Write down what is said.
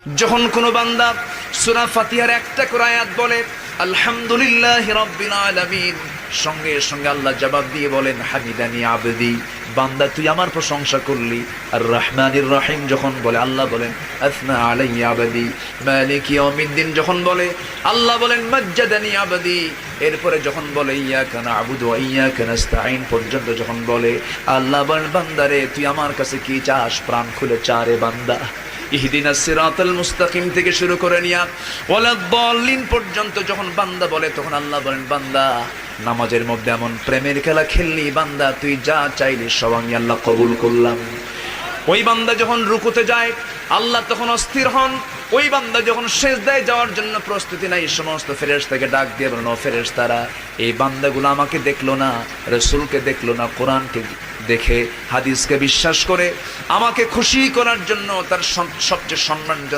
যখন কোনো বান্দা সূরা ফাতিহার একটা করে আয়াত বলে আলহামদুলিল্লাহি রাব্বিল আলামিন, সঙ্গে সঙ্গে আল্লাহ জবাব দিয়ে বলেন হামিদানি আবদি, বান্দা তুই আমার প্রশংসা করলি। আর রহমানির রহিম যখন বলে আল্লাহ বলেন আসনা আলাইয়া আবদি। মালিক ইয়াউমিদ্দিন যখন বলে আল্লাহ বলেন মাজ্জাদানি আবদি। এরপরে যখন বলে ইয়াকা না'বুদু ওয়া ইয়াকা নাস্তাঈন পর্যন্ত যখন বলে আল্লাহ বলেন বান্দারে তুই আমার কাছে কি চাস, প্রাণ খুলে চারে বান্দা। ইহদিনাস সিরাতাল মুস্তাকিম থেকে শুরু করে নিয়া ওয়ালাদ-দাল্লিন পর্যন্ত যখন বান্দা বলে তখন আল্লাহ বলেন বান্দা নামাজের মধ্যে এমন প্রেমের খেলা খেললি বান্দা, তুই যা চাইলি সব আমি আল্লাহ কবুল করলাম। ওই বান্দা যখন রুকুতে যায় আল্লাহ তখন অস্থির হন। ওই বান্দা যখন সিজদায় যাওয়ার জন্য প্রস্তুতি নাই, সমস্ত ফেরেশতাকে ডাক দিয়ে বলেন ও ফেরেশতারা, এই বান্দাগুলো আমাকে দেখলো না, রাসূলকে দেখলো না, কোরআনকে দেখে হাদিসকে বিশ্বাস করে আমাকে খুশি করার জন্য তার সবচেয়ে সম্মানজনক